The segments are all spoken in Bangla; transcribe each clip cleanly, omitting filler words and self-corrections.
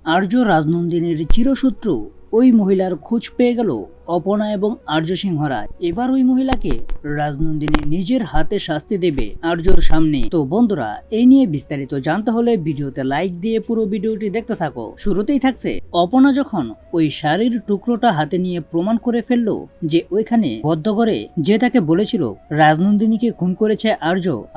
আর্য রাজনন্দিনীর চিরশত্রু ওই মহিলার খোঁজ পেয়ে গেল অপনা এবং আর্য সিংহ রায়। এবার ওই মহিলাকে রাজনন্দিনী নিজের হাতে শাস্তি দেবে আর্যর সামনে। তো বন্ধুরা, এই নিয়ে বিস্তারিত জানতে হলে ভিডিওতে লাইক দিয়ে পুরো ভিডিওটি দেখতে থাকো। শুরুতেই থাকছে অপনা যখন ওই শাড়ির টুকরোটা হাতে নিয়ে প্রমাণ করে ফেললো যে ওইখানে বদ্ধ করে যে তাকে বলেছিল রাজনন্দিনীকে খুন করেছে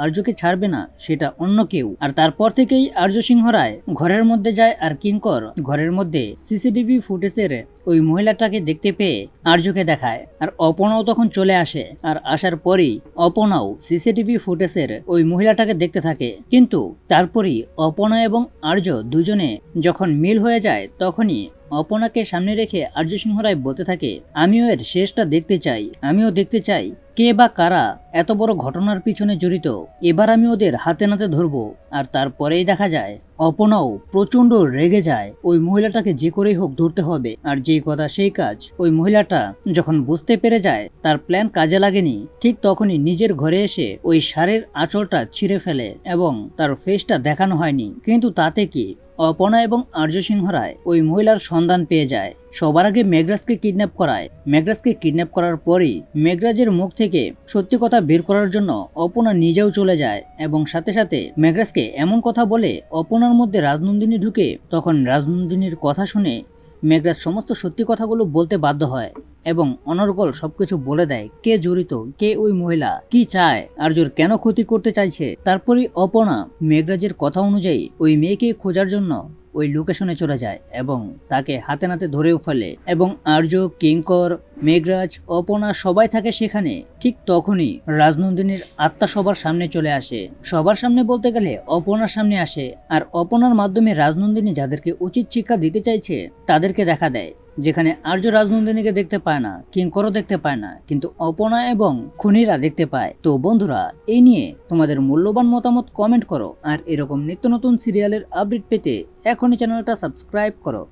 আর্যকে ছাড়বে না সেটা অন্য কেউ। আর তারপর থেকেই আর্য সিংহ রায় ঘরের মধ্যে যায় আর কিঙ্কর ঘরের মধ্যে সিসিটিভি ফুটেজের ওই মহিলাটাকে দেখতে পেয়ে আর্যকে দেখায়। আর অপনাও তখন চলে আসে, আর আসার পরেই অপনাও সিসিটিভি ফুটেজের ওই মহিলাটাকে দেখতে থাকে। কিন্তু তারপরই অপনা এবং আর্য দুজনে যখন মিল হয়ে যায় তখনই অপনাকে সামনে রেখে আর্য সিংহ রায় বলতে থাকে, আমিও এর শেষটা দেখতে চাই, আমিও দেখতে চাই কে বা কারা এত বড় ঘটনার পিছনে জড়িত। এবার আমি ওদের হাতে নাতে ধরবো। আর তারপরেই দেখা যায় অপনাও প্রচন্ড রেগে যায়, ওই মহিলাটাকে যে করেই হোক ধরতে হবে। আর যেই কথা সেই কাজ, ওই মহিলাটা যখন বুঝতে পেরে যায় তার প্ল্যান কাজে লাগেনি, ঠিক তখনই নিজের ঘরে এসে ওই শাড়ির আঁচলটা ছিঁড়ে ফেলে এবং তার ফেসটা দেখানো হয়নি। কিন্তু তাতে কি, অপনা এবং আর্য সিংহ রায় ওই মহিলার সন্ধান পেয়ে যায়। সবার আগে মেঘরাজকে কিডন্যাপ করায়। মেঘরাজকে কিডন্যাপ করার পরই মেঘরাজের মুখ থেকে সত্যি কথা বের করার জন্য অপনা নিজেও চলে যায় এবং সাথে সাথে মেঘরাজকে এমন কথা বলে অপনার মধ্যে রাজনন্দিনী ঢুকে। তখন রাজনন্দিনীর কথা শুনে মেঘরাজ সমস্ত সত্যি কথাগুলো বলতে বাধ্য হয় এবং অনর্গল সবকিছু বলে দেয়, কে জড়িত, কে ওই মহিলা, কি চায়, আর্যর কেন ক্ষতি করতে চাইছে। তারপরে অপনা মেঘরাজের কথা অনুযায়ী ওই মেয়েকে খোঁজার জন্য ওই লোকেশনে চলে যায় এবং তাকে হাতে নাতে ধরেও ফেলে। এবং আর্য, কিঙ্কর, মেঘরাজ, অপনা সবাই থাকে সেখানে। ঠিক তখনই রাজনন্দিনীর আত্মা সবার সামনে চলে আসে। সবার সামনে বলতে গেলে অপনার সামনে আসে। আর অপনার মাধ্যমে রাজনন্দিনী যাদেরকে উচিত শিক্ষা দিতে চাইছে তাদেরকে দেখা দেয়, যেখানে আর্য রাজনন্দিনীকে দেখতে পায় না, কিঙ্করও দেখতে পায় না, কিন্তু অপনা এবং খুনিরা দেখতে পায়। তো বন্ধুরা, এই নিয়ে তোমাদের মূল্যবান মতামত কমেন্ট করো। আর এরকম নিত্য নতুন সিরিয়ালের আপডেট পেতে এখনই চ্যানেলটা সাবস্ক্রাইব করো।